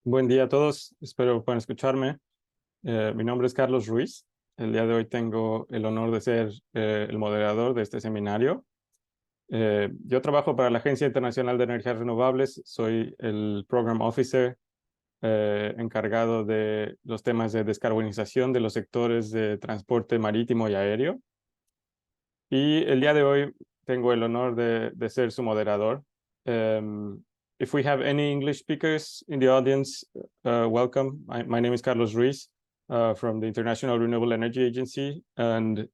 Buen día a todos, espero puedan escucharme. Mi nombre es Carlos Ruiz. El día de hoy tengo el honor de ser el moderador de este seminario. Yo trabajo para la Agencia Internacional de Energías Renovables, soy el Program Officer encargado de los temas de descarbonización de los sectores de transporte marítimo y aéreo. Y el día de hoy tengo el honor de ser su moderador. If we have any English speakers in the audience, welcome. My name is Carlos Ruiz from the International Renewable Energy Agency. And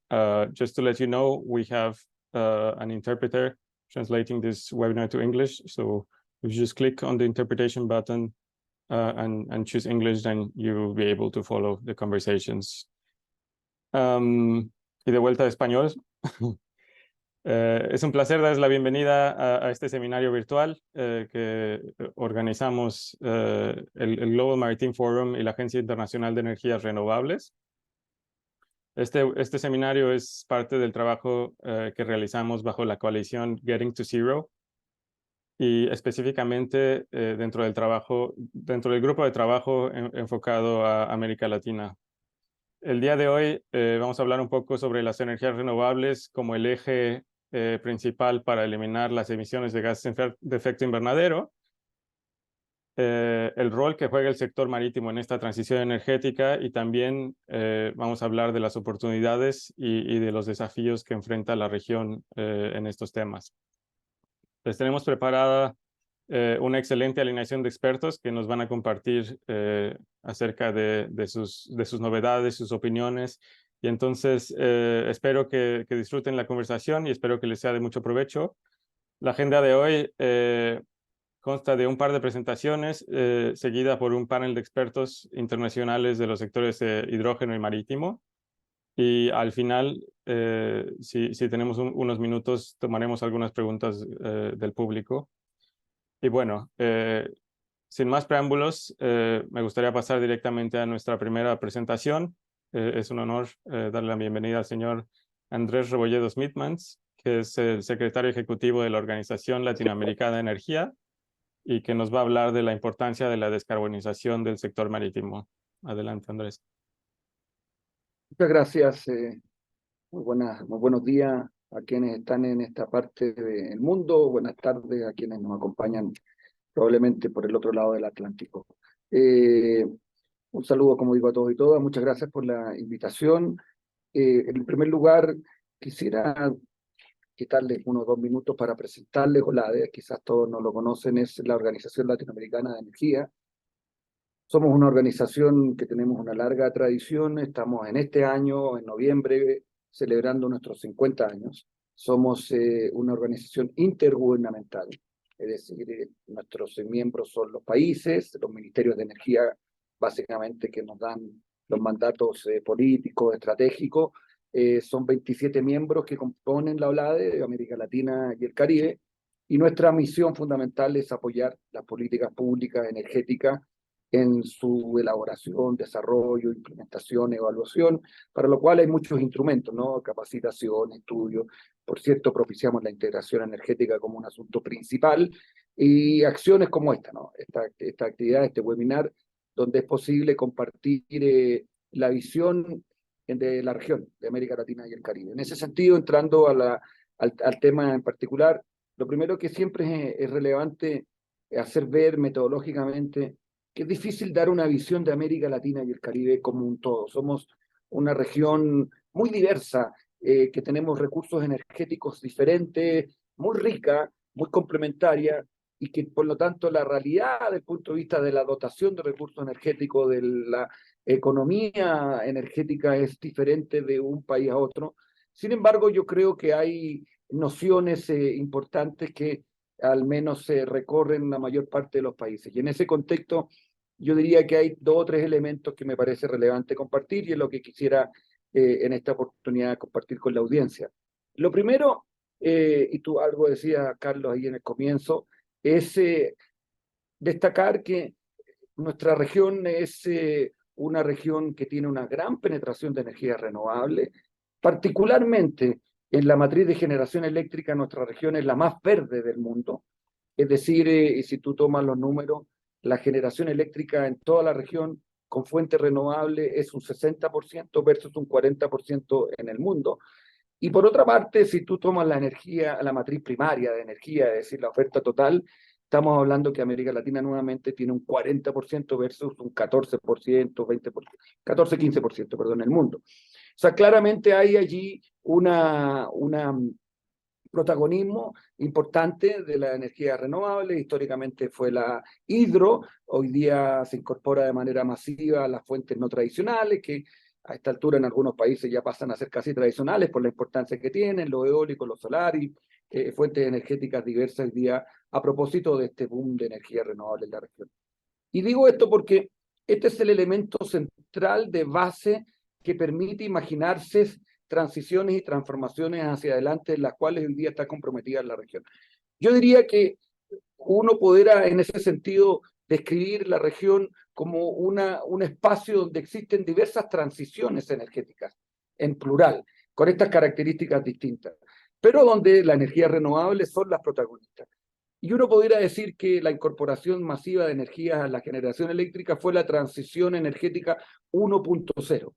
just to let you know, we have an interpreter translating this webinar to English. So if you just click on the interpretation button and choose English, then you will be able to follow the conversations. Y de vuelta a español. Es un placer darles la bienvenida a este seminario virtual que organizamos el Global Maritime Forum y la Agencia Internacional de Energías Renovables. Este seminario es parte del trabajo que realizamos bajo la coalición Getting to Zero y específicamente dentro del grupo de trabajo enfocado a América Latina. El día de hoy vamos a hablar un poco sobre las energías renovables como el eje principal para eliminar las emisiones de gases de efecto invernadero, el rol que juega el sector marítimo en esta transición energética y también vamos a hablar de las oportunidades y de los desafíos que enfrenta la región en estos temas. Les tenemos preparada una excelente alineación de expertos que nos van a compartir acerca de sus novedades, sus opiniones. Y entonces espero que disfruten la conversación y espero que les sea de mucho provecho. La agenda de hoy consta de un par de presentaciones seguida por un panel de expertos internacionales de los sectores hidrógeno y marítimo. Y al final, si tenemos unos minutos, tomaremos algunas preguntas del público. Y bueno, sin más preámbulos, me gustaría pasar directamente a nuestra primera presentación. Es un honor darle la bienvenida al señor Andrés Rebolledo Smitmans, que es el secretario ejecutivo de la Organización Latinoamericana de Energía y que nos va a hablar de la importancia de la descarbonización del sector marítimo. Adelante, Andrés. Muchas gracias. Muy buenos días a quienes están en esta parte del mundo. Buenas tardes a quienes nos acompañan probablemente por el otro lado del Atlántico. Un saludo, como digo, a todos y todas. Muchas gracias por la invitación. En primer lugar, quisiera quitarles unos 2 minutos para presentarles. OLADE, quizás todos no lo conocen, es la Organización Latinoamericana de Energía. Somos una organización que tenemos una larga tradición. Estamos en este año, en noviembre, celebrando nuestros 50 años. Somos una organización intergubernamental, es decir, nuestros miembros son los países, los ministerios de energía, básicamente, que nos dan los mandatos políticos, estratégicos. Son 27 miembros que componen la OLADE de América Latina y el Caribe, y nuestra misión fundamental es apoyar las políticas públicas energéticas en su elaboración, desarrollo, implementación, evaluación, para lo cual hay muchos instrumentos, ¿no? Capacitación, estudio. Por cierto, propiciamos la integración energética como un asunto principal y acciones como esta, ¿no? Esta actividad, este webinar, donde es posible compartir la visión de la región de América Latina y el Caribe. En ese sentido, entrando al tema en particular, lo primero que siempre es relevante hacer ver metodológicamente que es difícil dar una visión de América Latina y el Caribe como un todo. Somos una región muy diversa, que tenemos recursos energéticos diferentes, muy rica, muy complementaria, y que por lo tanto la realidad desde el punto de vista de la dotación de recursos energéticos, de la economía energética es diferente de un país a otro. Sin embargo, yo creo que hay nociones importantes que al menos se recorren la mayor parte de los países. Y en ese contexto, yo diría que hay 2 o 3 elementos que me parece relevante compartir y es lo que quisiera en esta oportunidad compartir con la audiencia. Lo primero, y tú algo decías, Carlos, ahí en el comienzo, es destacar que nuestra región es una región que tiene una gran penetración de energías renovables, particularmente en la matriz de generación eléctrica. Nuestra región es la más verde del mundo, es decir, si tú tomas los números, la generación eléctrica en toda la región con fuentes renovables es un 60% versus un 40% en el mundo. Y por otra parte, si tú tomas la energía, la matriz primaria de energía, es decir, la oferta total, estamos hablando que América Latina nuevamente tiene un 40% versus un 14%, 20%, 14-15%, perdón, en el mundo. O sea, claramente hay allí una protagonismo importante de la energía renovable. Históricamente fue la hidro, hoy día se incorpora de manera masiva a las fuentes no tradicionales, que a esta altura en algunos países ya pasan a ser casi tradicionales por la importancia que tienen, los eólicos, los solares, fuentes energéticas diversas hoy día a propósito de este boom de energía renovable en la región. Y digo esto porque este es el elemento central de base que permite imaginarse transiciones y transformaciones hacia adelante en las cuales hoy día está comprometida la región. Yo diría que uno podrá en ese sentido describir la región como un espacio donde existen diversas transiciones energéticas, en plural, con estas características distintas, pero donde las energías renovables son las protagonistas. Y uno podría decir que la incorporación masiva de energías a la generación eléctrica fue la transición energética 1.0.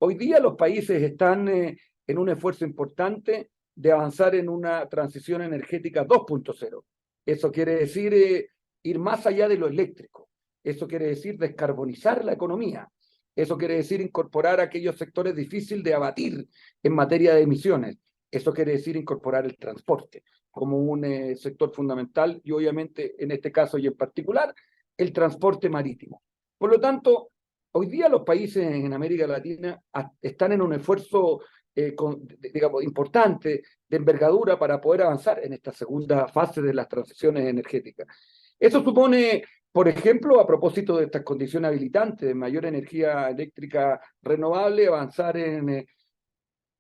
Hoy día los países están en un esfuerzo importante de avanzar en una transición energética 2.0. Eso quiere decir ir más allá de lo eléctrico. Eso quiere decir descarbonizar la economía. Eso quiere decir incorporar aquellos sectores difíciles de abatir en materia de emisiones. Eso quiere decir incorporar el transporte como un sector fundamental y obviamente en este caso y en particular el transporte marítimo. Por lo tanto, hoy día los países en América Latina están en un esfuerzo digamos, importante de envergadura para poder avanzar en esta segunda fase de las transiciones energéticas. Eso supone, por ejemplo, a propósito de estas condiciones habilitantes de mayor energía eléctrica renovable, avanzar en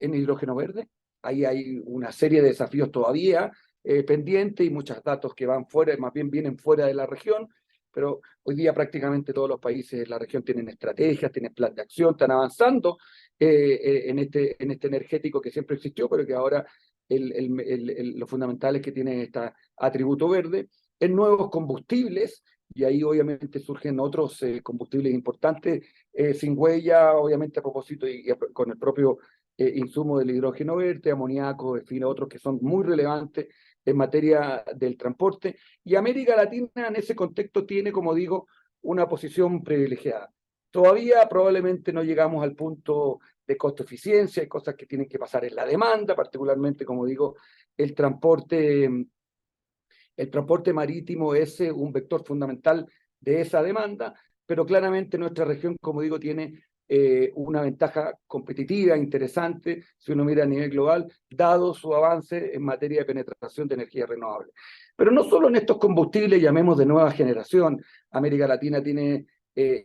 hidrógeno verde. Ahí hay una serie de desafíos todavía pendientes y muchos datos que van fuera, más bien vienen fuera de la región, pero hoy día prácticamente todos los países de la región tienen estrategias, tienen plan de acción, están avanzando en este energético que siempre existió, pero que ahora lo fundamental es que tiene este atributo verde, en nuevos combustibles, y ahí obviamente surgen otros combustibles importantes, sin huella, obviamente a propósito y con el propio insumo del hidrógeno verde, amoníaco, en fin, otros que son muy relevantes en materia del transporte. Y América Latina en ese contexto tiene, como digo, una posición privilegiada. Todavía probablemente no llegamos al punto de costo-eficiencia, hay cosas que tienen que pasar en la demanda, particularmente, como digo, el transporte marítimo es un vector fundamental de esa demanda, pero claramente nuestra región, como digo, tiene una ventaja competitiva interesante, si uno mira a nivel global, dado su avance en materia de penetración de energía renovable. Pero no solo en estos combustibles, llamemos de nueva generación, América Latina tiene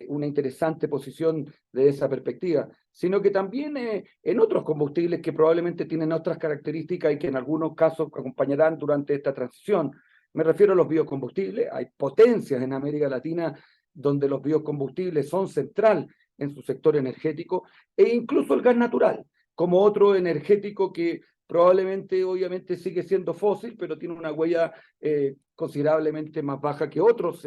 una interesante posición de esa perspectiva, sino que también en otros combustibles que probablemente tienen otras características y que en algunos casos acompañarán durante esta transición. Me refiero a los biocombustibles. Hay potencias en América Latina donde los biocombustibles son central en su sector energético e incluso el gas natural, como otro energético que probablemente, obviamente, sigue siendo fósil, pero tiene una huella considerablemente más baja que otros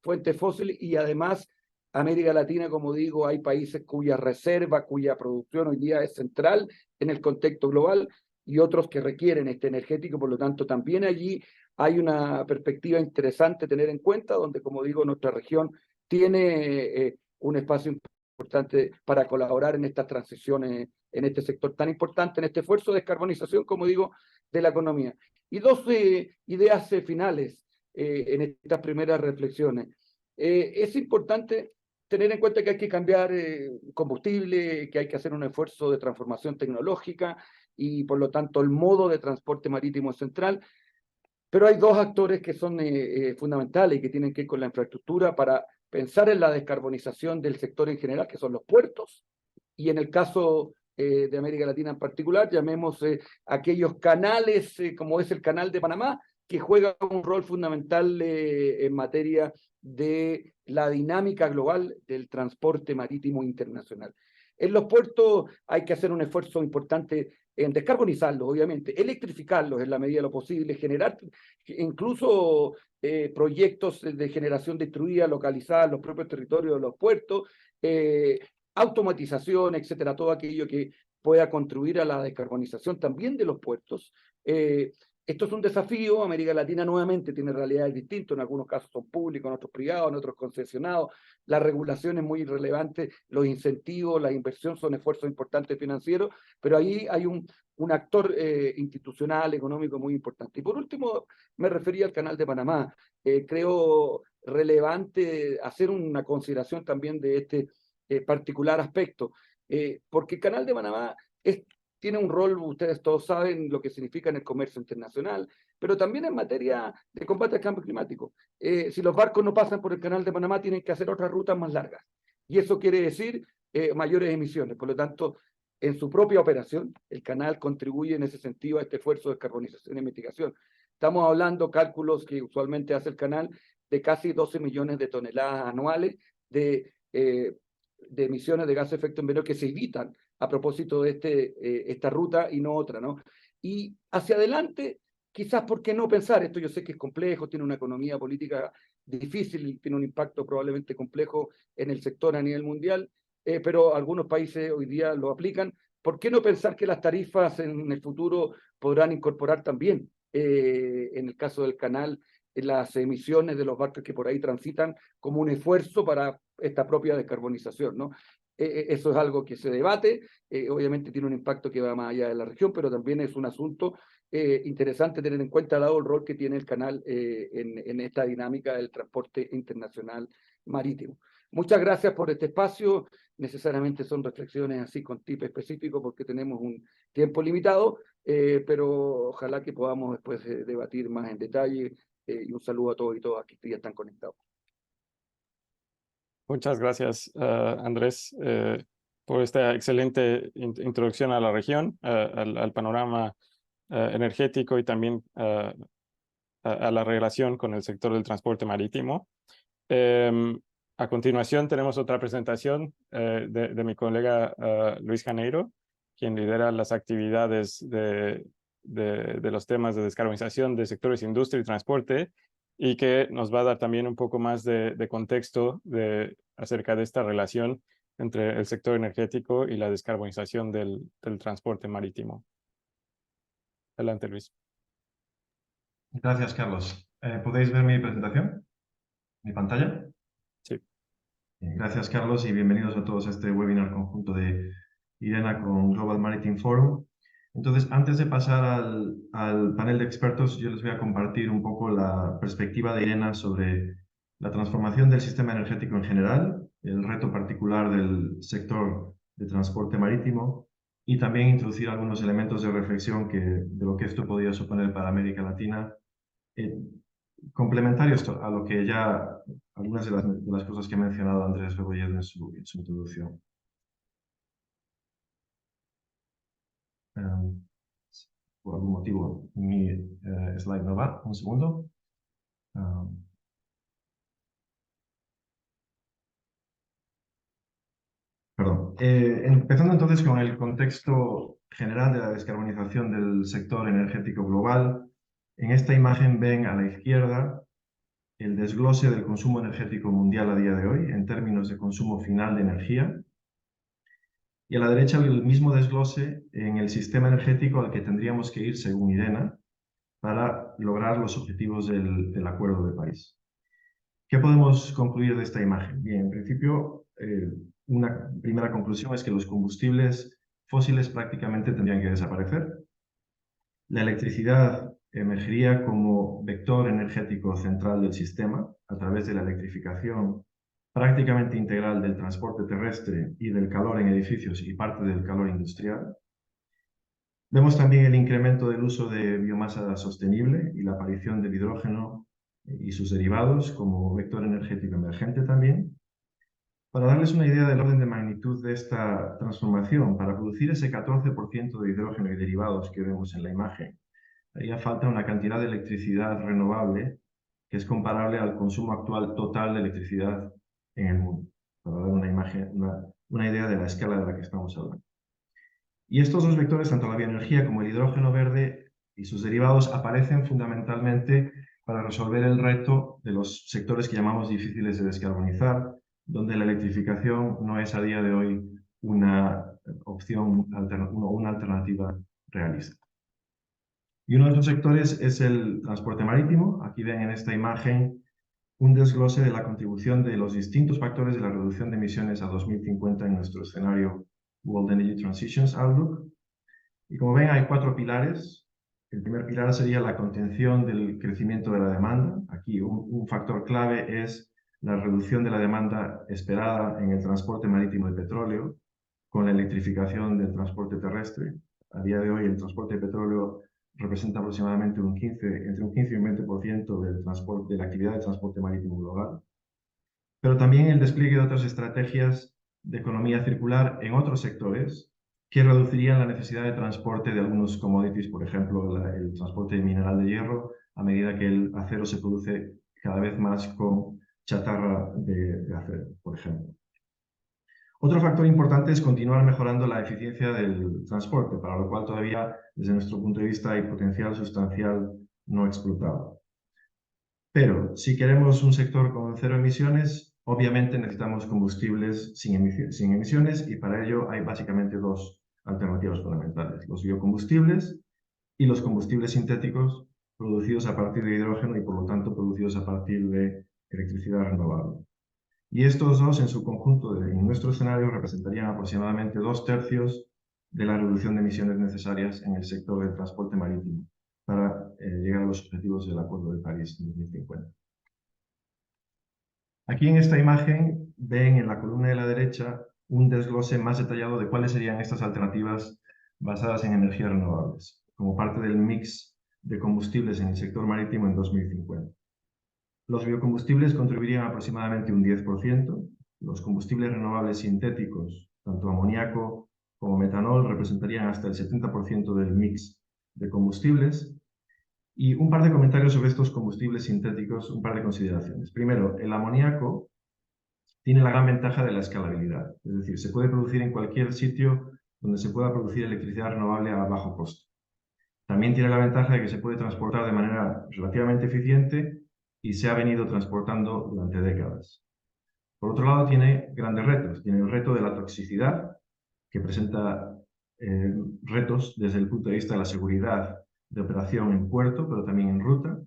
fuentes fósiles y además América Latina, como digo, hay países cuya reserva, cuya producción hoy día es central en el contexto global y otros que requieren este energético, por lo tanto también allí hay una perspectiva interesante tener en cuenta, donde, como digo, nuestra región tiene un espacio importante para colaborar en estas transiciones, en este sector tan importante, en este esfuerzo de descarbonización, como digo, de la economía. Y dos ideas finales en estas primeras reflexiones. Es importante tener en cuenta que hay que cambiar combustible, que hay que hacer un esfuerzo de transformación tecnológica y, por lo tanto, el modo de transporte marítimo es central. Pero hay dos actores que son fundamentales y que tienen que ver con la infraestructura para pensar en la descarbonización del sector en general, que son los puertos, y en el caso de América Latina en particular, llamemos aquellos canales, como es el Canal de Panamá, que juega un rol fundamental en materia de la dinámica global del transporte marítimo internacional. En los puertos hay que hacer un esfuerzo importante en descarbonizarlos, obviamente, electrificarlos en la medida de lo posible, generar incluso proyectos de generación distribuida, localizada en los propios territorios de los puertos, automatización, etcétera, todo aquello que pueda contribuir a la descarbonización también de los puertos. Esto es un desafío. América Latina nuevamente tiene realidades distintas, en algunos casos son públicos, en otros privados, en otros concesionados. La regulación es muy relevante, los incentivos, la inversión son esfuerzos importantes financieros, pero ahí hay un actor institucional, económico muy importante. Y por último, me refería al Canal de Panamá. Creo relevante hacer una consideración también de este particular aspecto, porque el Canal de Panamá tiene un rol, ustedes todos saben lo que significa en el comercio internacional, pero también en materia de combate al cambio climático. Si los barcos no pasan por el Canal de Panamá, tienen que hacer otras rutas más largas. Y eso quiere decir mayores emisiones. Por lo tanto, en su propia operación, el canal contribuye en ese sentido a este esfuerzo de descarbonización y mitigación. Estamos hablando cálculos que usualmente hace el canal de casi 12 millones de toneladas anuales de emisiones de gases de efecto invernadero que se evitan a propósito de esta ruta y no otra, ¿no? Y hacia adelante, quizás, ¿por qué no pensar? Esto yo sé que es complejo, tiene una economía política difícil, tiene un impacto probablemente complejo en el sector a nivel mundial, pero algunos países hoy día lo aplican. ¿Por qué no pensar que las tarifas en el futuro podrán incorporar también, en el caso del canal, las emisiones de los barcos que por ahí transitan como un esfuerzo para esta propia descarbonización, ¿no? Eso es algo que se debate, obviamente tiene un impacto que va más allá de la región, pero también es un asunto interesante tener en cuenta, dado el rol que tiene el canal en esta dinámica del transporte internacional marítimo. Muchas gracias por este espacio. Necesariamente son reflexiones así con tipo específico porque tenemos un tiempo limitado, pero ojalá que podamos después debatir más en detalle. Y un saludo a todos y todas que ya están conectados. Muchas gracias, Andrés, por esta excelente introducción a la región, al panorama energético y también a la relación con el sector del transporte marítimo. A continuación tenemos otra presentación de mi colega Luis Janeiro, quien lidera las actividades de los temas de descarbonización de sectores industria y transporte, y que nos va a dar también un poco más de contexto acerca de esta relación entre el sector energético y la descarbonización del transporte marítimo. Adelante, Luis. Gracias, Carlos. ¿Podéis ver mi presentación? ¿Mi pantalla? Sí. Gracias, Carlos, y bienvenidos a todos a este webinar conjunto de IRENA con Global Maritime Forum. Entonces, antes de pasar al panel de expertos, yo les voy a compartir un poco la perspectiva de IRENA sobre la transformación del sistema energético en general, el reto particular del sector de transporte marítimo, y también introducir algunos elementos de reflexión de lo que esto podría suponer para América Latina, complementarios a lo que ya algunas de las cosas que ha mencionado Andrés Rebolledo en su introducción. Por algún motivo mi slide no va. Un segundo. Perdón. Empezando entonces con el contexto general de la descarbonización del sector energético global. En esta imagen ven a la izquierda el desglose del consumo energético mundial a día de hoy en términos de consumo final de energía. Y a la derecha el mismo desglose en el sistema energético al que tendríamos que ir según IRENA para lograr los objetivos del Acuerdo de París. ¿Qué podemos concluir de esta imagen? Bien, en principio, una primera conclusión es que los combustibles fósiles prácticamente tendrían que desaparecer. La electricidad emergería como vector energético central del sistema a través de la electrificación prácticamente integral del transporte terrestre y del calor en edificios y parte del calor industrial. Vemos también el incremento del uso de biomasa sostenible y la aparición del hidrógeno y sus derivados como vector energético emergente también. Para darles una idea del orden de magnitud de esta transformación, para producir ese 14% de hidrógeno y derivados que vemos en la imagen, haría falta una cantidad de electricidad renovable que es comparable al consumo actual total de electricidad en el mundo, para dar una idea de la escala de la que estamos hablando. Y estos dos vectores, tanto la bioenergía como el hidrógeno verde y sus derivados, aparecen fundamentalmente para resolver el reto de los sectores que llamamos difíciles de descarbonizar, donde la electrificación no es a día de hoy una opción, una alternativa realista. Y uno de estos sectores es el transporte marítimo. Aquí ven en esta imagen un desglose de la contribución de los distintos factores de la reducción de emisiones a 2050 en nuestro escenario World Energy Transitions Outlook. Y como ven, hay 4 pilares. El primer pilar sería la contención del crecimiento de la demanda. Aquí un factor clave es la reducción de la demanda esperada en el transporte marítimo de petróleo con la electrificación del transporte terrestre. A día de hoy el transporte de petróleo representa aproximadamente entre un 15 y un 20% de la actividad de transporte marítimo global. Pero también el despliegue de otras estrategias de economía circular en otros sectores que reducirían la necesidad de transporte de algunos commodities, por ejemplo, el transporte de mineral de hierro, a medida que el acero se produce cada vez más con chatarra de acero, por ejemplo. Otro factor importante es continuar mejorando la eficiencia del transporte, para lo cual todavía, desde nuestro punto de vista, hay potencial sustancial no explotado. Pero si queremos un sector con 0 emisiones, obviamente necesitamos combustibles sin emisiones, y para ello hay básicamente 2 alternativas fundamentales: los biocombustibles y los combustibles sintéticos producidos a partir de hidrógeno y por lo tanto producidos a partir de electricidad renovable. Y estos dos en su conjunto en nuestro escenario representarían aproximadamente 2/3 de la reducción de emisiones necesarias en el sector del transporte marítimo para llegar a los objetivos del Acuerdo de París en 2050. Aquí en esta imagen ven en la columna de la derecha un desglose más detallado de cuáles serían estas alternativas basadas en energías renovables, como parte del mix de combustibles en el sector marítimo en 2050. Los biocombustibles contribuirían aproximadamente un 10%, los combustibles renovables sintéticos, tanto amoníaco como metanol, representarían hasta el 70% del mix de combustibles. Y un par de comentarios sobre estos combustibles sintéticos, un par de consideraciones. Primero, el amoníaco tiene la gran ventaja de la escalabilidad, es decir, se puede producir en cualquier sitio donde se pueda producir electricidad renovable a bajo costo. También tiene la ventaja de que se puede transportar de manera relativamente eficiente y se ha venido transportando durante décadas. Por otro lado, tiene grandes retos. Tiene el reto de la toxicidad, que presenta retos desde el punto de vista de la seguridad de operación en puerto, pero también en ruta.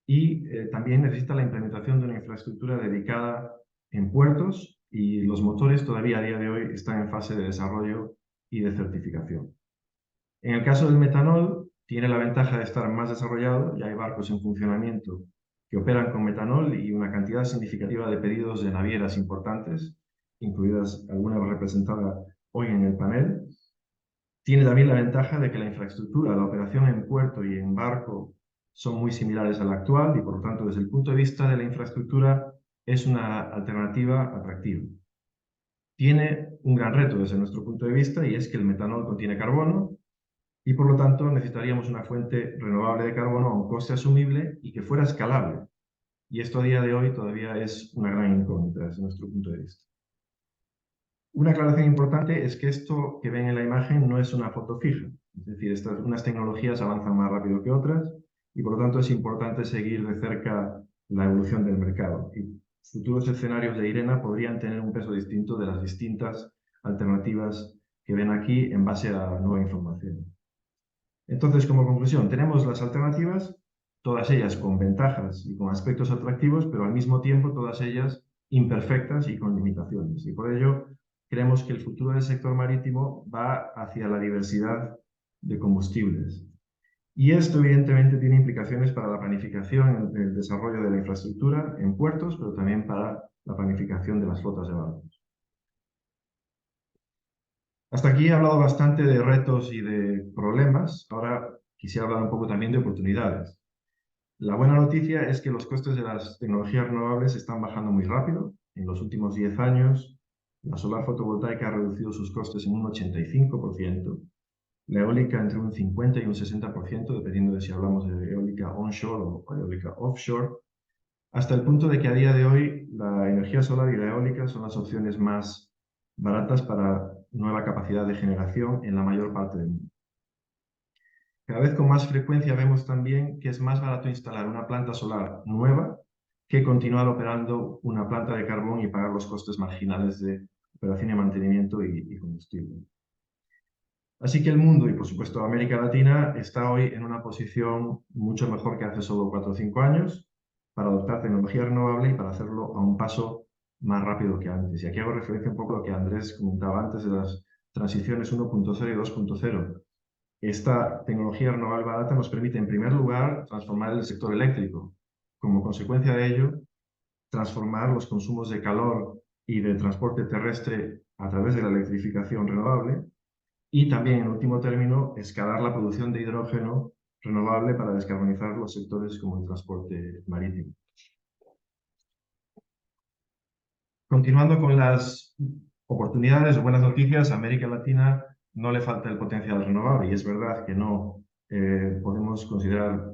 Y también necesita la implementación de una infraestructura dedicada en puertos, y los motores todavía a día de hoy están en fase de desarrollo y de certificación. En el caso del metanol, tiene la ventaja de estar más desarrollado. Ya hay barcos en funcionamiento que operan con metanol y una cantidad significativa de pedidos de navieras importantes, incluidas algunas representadas hoy en el panel. Tiene también la ventaja de que la infraestructura, la operación en puerto y en barco son muy similares a la actual, y por lo tanto desde el punto de vista de la infraestructura es una alternativa atractiva. Tiene un gran reto desde nuestro punto de vista, y es que el metanol contiene carbono, y por lo tanto necesitaríamos una fuente renovable de carbono a un coste asumible y que fuera escalable. Y esto a día de hoy todavía es una gran incógnita desde nuestro punto de vista. Una aclaración importante es que esto que ven en la imagen no es una foto fija. Es decir, unas tecnologías avanzan más rápido que otras, y por lo tanto es importante seguir de cerca la evolución del mercado. Y futuros escenarios de IRENA podrían tener un peso distinto de las distintas alternativas que ven aquí en base a nueva información. Entonces, como conclusión, tenemos las alternativas, todas ellas con ventajas y con aspectos atractivos, pero al mismo tiempo todas ellas imperfectas y con limitaciones. Y por ello creemos que el futuro del sector marítimo va hacia la diversidad de combustibles. Y esto evidentemente tiene implicaciones para la planificación del desarrollo de la infraestructura en puertos, pero también para la planificación de las flotas de barcos. Hasta aquí he hablado bastante de retos y de problemas. Ahora quisiera hablar un poco también de oportunidades. La buena noticia es que los costes de las tecnologías renovables están bajando muy rápido. En los últimos 10 años, la solar fotovoltaica ha reducido sus costes en un 85%, la eólica entre un 50 y un 60%, dependiendo de si hablamos de eólica onshore o eólica offshore, hasta el punto de que a día de hoy la energía solar y la eólica son las opciones más baratas para nueva capacidad de generación en la mayor parte del mundo. Cada vez con más frecuencia vemos también que es más barato instalar una planta solar nueva que continuar operando una planta de carbón y pagar los costes marginales de operación y mantenimiento y combustible. Así que el mundo, y por supuesto América Latina, está hoy en una posición mucho mejor que hace solo 4 o 5 años para adoptar tecnología renovable y para hacerlo a un paso más rápido que antes. Y aquí hago referencia un poco a lo que Andrés comentaba antes de las transiciones 1.0 y 2.0. Esta tecnología renovable barata nos permite, en primer lugar, transformar el sector eléctrico. Como consecuencia de ello, transformar los consumos de calor y de transporte terrestre a través de la electrificación renovable. Y también, en último término, escalar la producción de hidrógeno renovable para descarbonizar los sectores como el transporte marítimo. Continuando con las oportunidades o buenas noticias, a América Latina no le falta el potencial renovable y es verdad que no podemos considerar,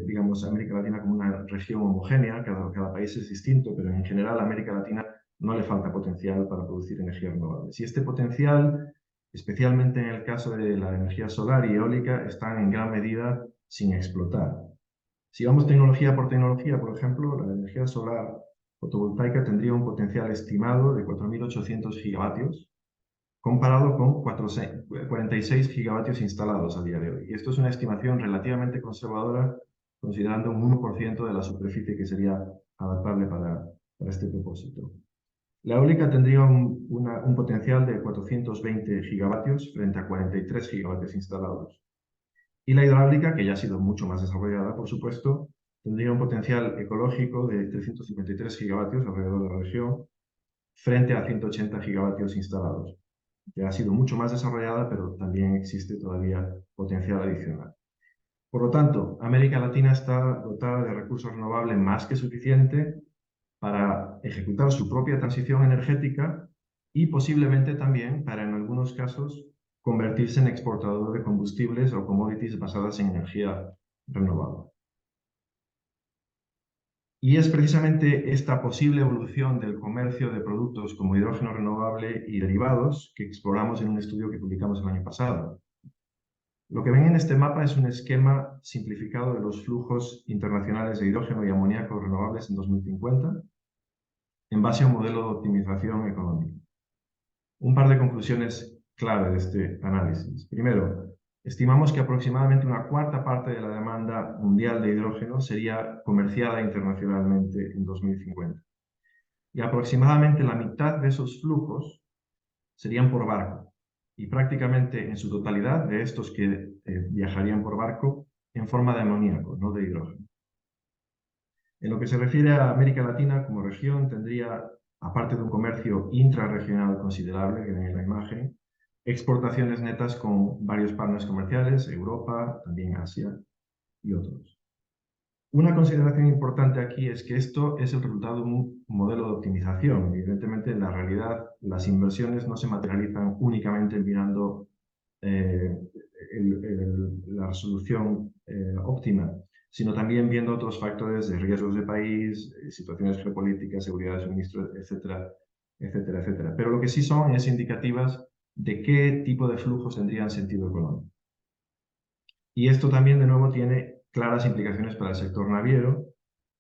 digamos, América Latina como una región homogénea, cada país es distinto, pero en general a América Latina no le falta potencial para producir energías renovables. Y este potencial, especialmente en el caso de la energía solar y eólica, están en gran medida sin explotar. Si vamos tecnología por tecnología, por ejemplo, la energía solar fotovoltaica tendría un potencial estimado de 4.800 gigavatios, comparado con 46 gigavatios instalados a día de hoy. Y esto es una estimación relativamente conservadora, considerando un 1% de la superficie que sería adaptable para este propósito. La eólica tendría un potencial de 420 gigavatios frente a 43 gigavatios instalados. Y la hidráulica, que ya ha sido mucho más desarrollada, por supuesto, tendría un potencial ecológico de 353 gigavatios alrededor de la región, frente a 180 gigavatios instalados. Ya ha sido mucho más desarrollada, pero también existe todavía potencial adicional. Por lo tanto, América Latina está dotada de recursos renovables más que suficiente para ejecutar su propia transición energética y posiblemente también para, en algunos casos, convertirse en exportador de combustibles o commodities basadas en energía renovable. Y es precisamente esta posible evolución del comercio de productos como hidrógeno renovable y derivados que exploramos en un estudio que publicamos el año pasado. Lo que ven en este mapa es un esquema simplificado de los flujos internacionales de hidrógeno y amoníaco renovables en 2050, en base a un modelo de optimización económica. Un par de conclusiones clave de este análisis. Primero, estimamos que aproximadamente una cuarta parte de la demanda mundial de hidrógeno sería comerciada internacionalmente en 2050. Y aproximadamente la mitad de esos flujos serían por barco. Y prácticamente en su totalidad de estos que viajarían por barco en forma de amoníaco, no de hidrógeno. En lo que se refiere a América Latina como región, tendría, aparte de un comercio intrarregional considerable, que ven en la imagen, exportaciones netas con varios partners comerciales, Europa, también Asia y otros. Una consideración importante aquí es que esto es el resultado de un modelo de optimización. Evidentemente, en la realidad, las inversiones no se materializan únicamente mirando la resolución óptima, sino también viendo otros factores de riesgos de país, situaciones geopolíticas, seguridad de suministro, etcétera, etcétera, etcétera. Pero lo que sí son es indicativas de qué tipo de flujos tendrían sentido económico. Y esto también, de nuevo, tiene claras implicaciones para el sector naviero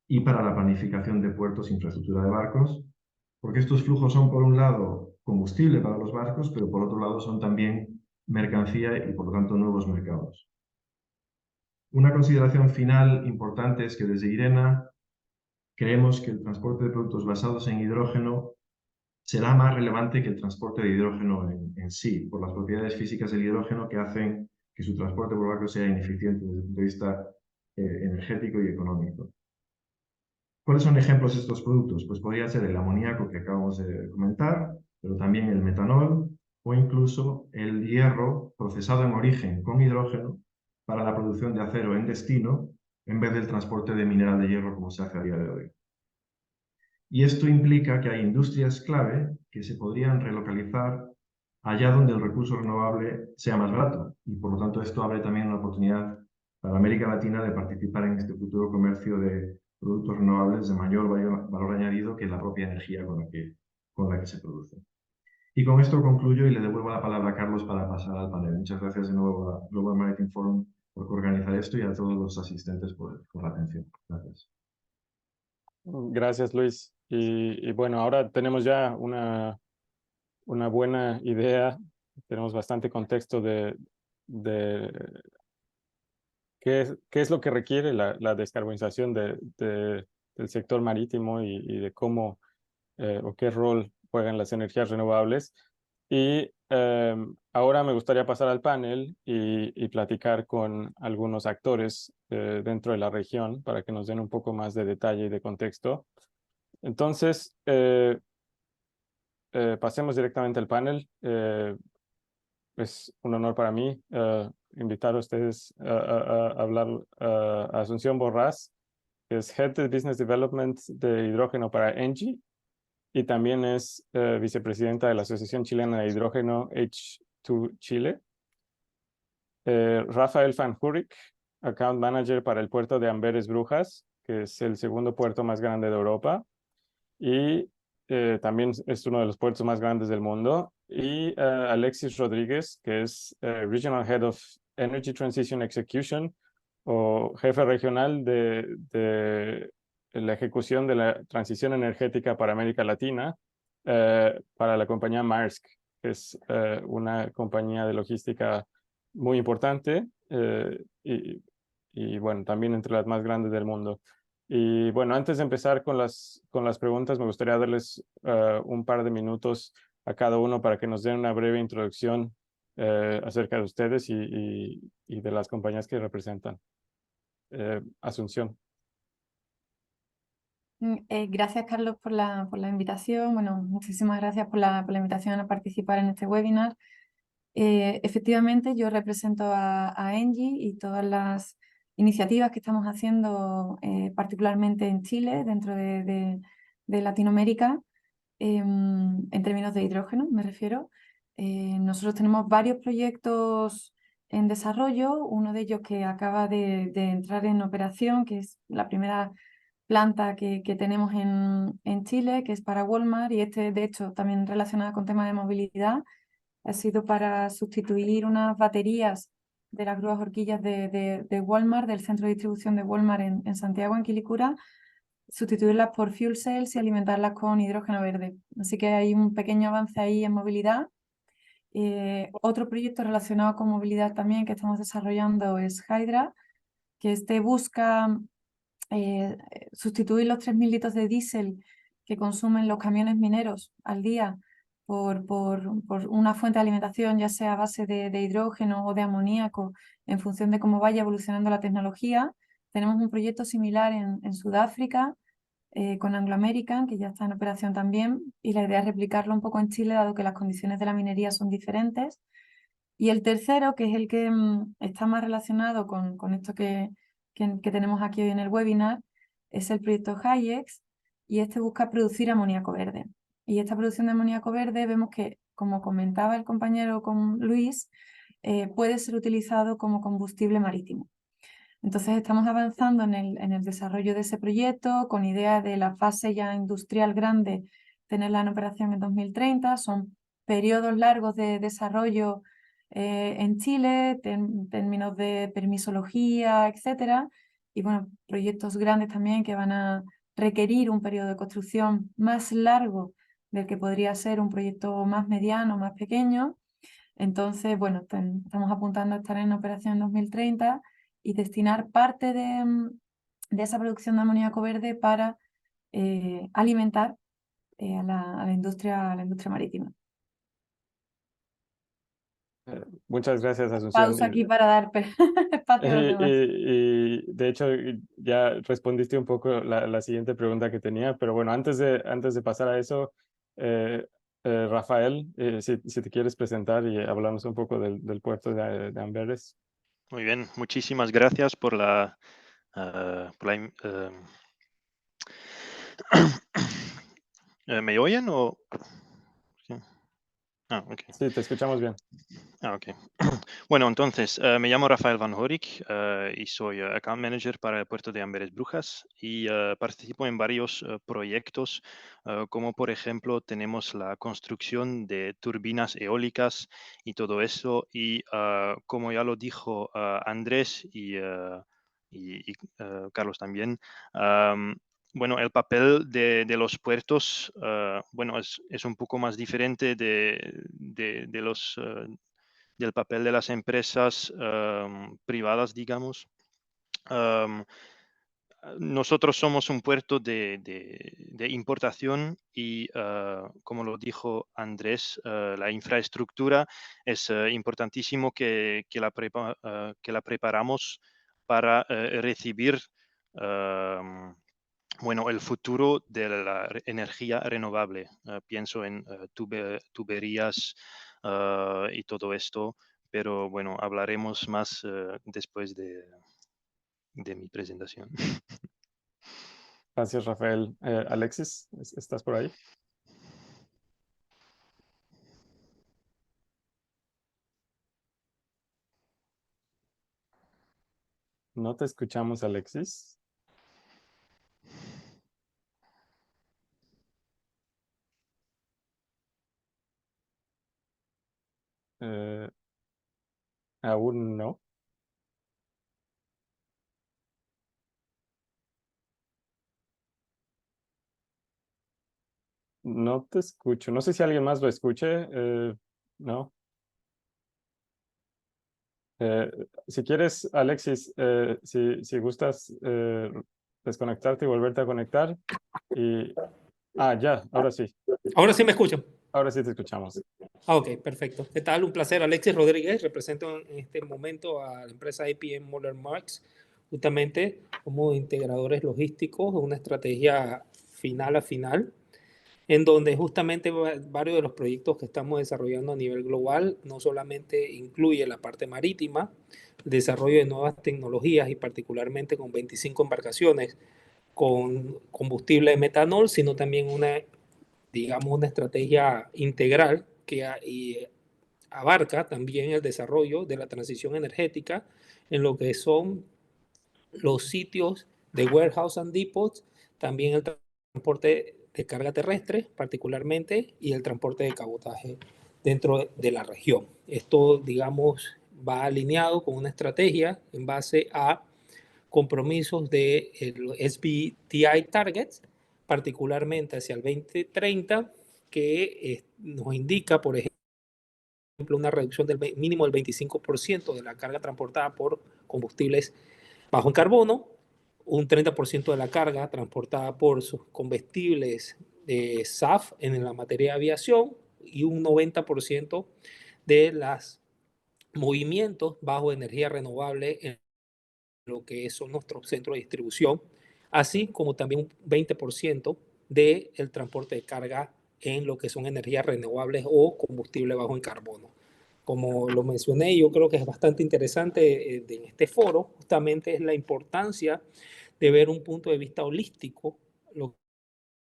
y para la planificación de puertos e infraestructura de barcos, porque estos flujos son, por un lado, combustible para los barcos, pero por otro lado son también mercancía y, por lo tanto, nuevos mercados. Una consideración final importante es que desde IRENA creemos que el transporte de productos basados en hidrógeno será más relevante que el transporte de hidrógeno en sí, por las propiedades físicas del hidrógeno que hacen que su transporte por barco sea ineficiente desde el punto de vista energético y económico. ¿Cuáles son ejemplos de estos productos? Pues podría ser el amoníaco que acabamos de comentar, pero también el metanol o incluso el hierro procesado en origen con hidrógeno para la producción de acero en destino en vez del transporte de mineral de hierro como se hace a día de hoy. Y esto implica que hay industrias clave que se podrían relocalizar allá donde el recurso renovable sea más barato. Y por lo tanto esto abre también una oportunidad para América Latina de participar en este futuro comercio de productos renovables de mayor valor añadido que la propia energía con la que se produce. Y con esto concluyo y le devuelvo la palabra a Carlos para pasar al panel. Muchas gracias de nuevo a Global Maritime Forum por organizar esto y a todos los asistentes por la atención. Gracias. Gracias, Luis. Y bueno, ahora tenemos ya una buena idea, tenemos bastante contexto de qué es lo que requiere la descarbonización del sector marítimo y de cómo o qué rol juegan las energías renovables. Y ahora me gustaría pasar al panel y platicar con algunos actores dentro de la región para que nos den un poco más de detalle y de contexto. Entonces, pasemos directamente al panel. Es un honor para mí invitar a ustedes a hablar a Asunción Borrás, que es Head de Business Development de Hidrógeno para ENGIE y también es vicepresidenta de la Asociación Chilena de Hidrógeno H2 Chile. Rafael Van Hurik, Account Manager para el puerto de Amberes Brujas, que es el segundo puerto más grande de Europa y también es uno de los puertos más grandes del mundo. Y Alexis Rodríguez, que es Regional Head of Energy Transition Execution o jefe regional de la ejecución de la transición energética para América Latina para la compañía Maersk, que es una compañía de logística muy importante y bueno, también entre las más grandes del mundo. Y bueno, antes de empezar con las preguntas, me gustaría darles un par de minutos a cada uno para que nos den una breve introducción acerca de ustedes y de las compañías que representan. Asunción. Gracias, Carlos, por la invitación. Bueno, muchísimas gracias por la invitación a participar en este webinar. Efectivamente, yo represento a ENGIE y todas las iniciativas que estamos haciendo, particularmente en Chile, dentro de Latinoamérica, en términos de hidrógeno, me refiero. Nosotros tenemos varios proyectos en desarrollo, uno de ellos que acaba de entrar en operación, que es la primera planta que tenemos en Chile, que es para Walmart, y este, de hecho, también relacionado con temas de movilidad, ha sido para sustituir unas baterías de las grúas horquillas de Walmart, del centro de distribución de Walmart en Santiago, en Quilicura, sustituirlas por fuel cells y alimentarlas con hidrógeno verde. Así que hay un pequeño avance ahí en movilidad. Otro proyecto relacionado con movilidad también que estamos desarrollando es Hydra, que este busca sustituir los 3.000 litros de diésel que consumen los camiones mineros al día por una fuente de alimentación, ya sea a base de hidrógeno o de amoníaco, en función de cómo vaya evolucionando la tecnología. Tenemos un proyecto similar en Sudáfrica con Anglo American, que ya está en operación también, y la idea es replicarlo un poco en Chile, dado que las condiciones de la minería son diferentes. Y el tercero, que es el que está más relacionado con esto que tenemos aquí hoy en el webinar, es el proyecto HyEx, y este busca producir amoníaco verde. Y esta producción de amoníaco verde vemos que, como comentaba el compañero con Luis, puede ser utilizado como combustible marítimo. Entonces estamos avanzando en el desarrollo de ese proyecto con idea de la fase ya industrial grande, tenerla en operación en 2030. Son periodos largos de desarrollo en Chile, en términos de permisología, etcétera. Y bueno, proyectos grandes también que van a requerir un periodo de construcción más largo del que podría ser un proyecto más mediano, más pequeño. Entonces, bueno, estamos apuntando a estar en operación en 2030 y destinar parte de esa producción de amoníaco verde para alimentar a la industria marítima. Muchas gracias, Asunción. Pausa aquí para dar espacio a los demás. Y de hecho ya respondiste un poco la siguiente pregunta que tenía, pero bueno, antes de pasar a eso, Rafael, si te quieres presentar y hablamos un poco del puerto de Amberes. Muy bien, muchísimas gracias por la ¿me oyen o...? Sí. Ok. Sí, te escuchamos bien. Ok. Bueno, entonces, me llamo Rafael Van Horik y soy Account Manager para el puerto de Amberes Brujas y participo en varios proyectos, como por ejemplo tenemos la construcción de turbinas eólicas y todo eso. Y como ya lo dijo Andrés y Carlos también, bueno, el papel de los puertos, bueno, es un poco más diferente de los del papel de las empresas privadas, digamos. Nosotros somos un puerto de importación y, como lo dijo Andrés, la infraestructura es importantísimo que la preparamos para recibir bueno, el futuro de la energía renovable. Pienso en tuberías y todo esto, pero bueno, hablaremos más después de mi presentación. Gracias, Rafael. Alexis, ¿estás por ahí? No te escuchamos, Alexis. Eh, aún no. No te escucho. No sé si alguien más lo escuche. No. Si quieres, Alexis, si gustas desconectarte y volverte a conectar. Ya, ahora sí. Ahora sí me escuchan. Ahora sí te escuchamos. Ok, perfecto. ¿Qué tal? Un placer. Alexis Rodríguez, represento en este momento a la empresa IPM Moller Marks, justamente como integradores logísticos de una estrategia final a final, en donde justamente varios de los proyectos que estamos desarrollando a nivel global no solamente incluye la parte marítima, el desarrollo de nuevas tecnologías y particularmente con 25 embarcaciones con combustible de metanol, sino también digamos, una estrategia integral que abarca también el desarrollo de la transición energética en lo que son los sitios de warehouse and depots, también el transporte de carga terrestre particularmente y el transporte de cabotaje dentro de la región. Esto, digamos, va alineado con una estrategia en base a compromisos de SBTI Targets, particularmente hacia el 2030, que nos indica, por ejemplo, una reducción del mínimo del 25% de la carga transportada por combustibles bajo en carbono, un 30% de la carga transportada por sus combustibles SAF en la materia de aviación y un 90% de los movimientos bajo energía renovable en lo que son nuestros centros de distribución, así como también un 20% del transporte de carga en lo que son energías renovables o combustible bajo en carbono. Como lo mencioné, yo creo que es bastante interesante en este foro, justamente es la importancia de ver un punto de vista holístico, lo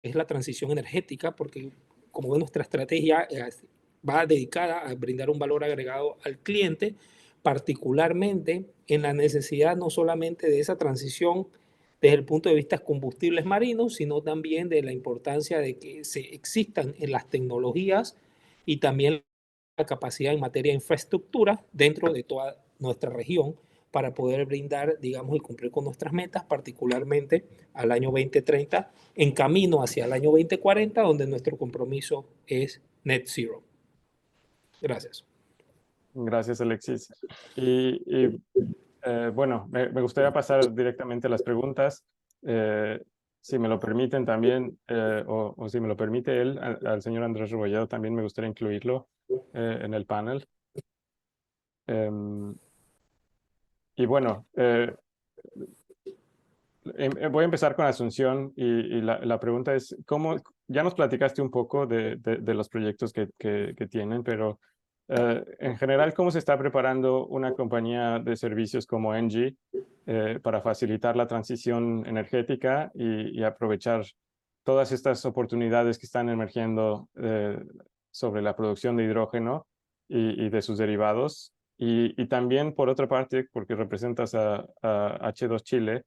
que es la transición energética, porque como ven, nuestra estrategia va dedicada a brindar un valor agregado al cliente, particularmente en la necesidad no solamente de esa transición desde el punto de vista de combustibles marinos, sino también de la importancia de que existan en las tecnologías y también la capacidad en materia de infraestructura dentro de toda nuestra región para poder brindar, digamos, y cumplir con nuestras metas, particularmente al año 2030, en camino hacia el año 2040, donde nuestro compromiso es net zero. Gracias. Gracias, Alexis. Bueno, me gustaría pasar directamente a las preguntas. Si me lo permiten también, o si me lo permite él, al señor Andrés Rebolledo también me gustaría incluirlo en el panel. Y bueno, voy a empezar con Asunción y la pregunta es, ya nos platicaste un poco de los proyectos que tienen, pero en general, ¿cómo se está preparando una compañía de servicios como Engie para facilitar la transición energética y aprovechar todas estas oportunidades que están emergiendo sobre la producción de hidrógeno y de sus derivados. Y también, por otra parte, porque representas a H2 Chile,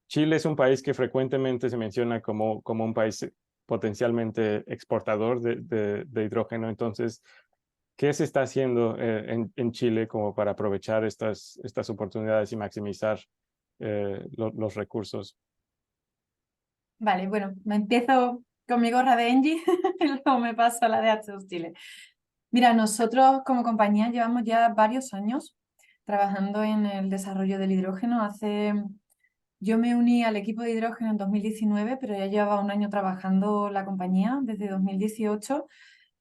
Chile es un país que frecuentemente se menciona como un país potencialmente exportador de hidrógeno. Entonces, ¿qué se está haciendo en Chile como para aprovechar estas oportunidades y maximizar los recursos? Vale, bueno, me empiezo con mi gorra de Engie y luego me paso a la de H2 Chile. Mira, nosotros como compañía llevamos ya varios años trabajando en el desarrollo del hidrógeno. Yo me uní al equipo de hidrógeno en 2019, pero ya llevaba un año trabajando la compañía desde 2018,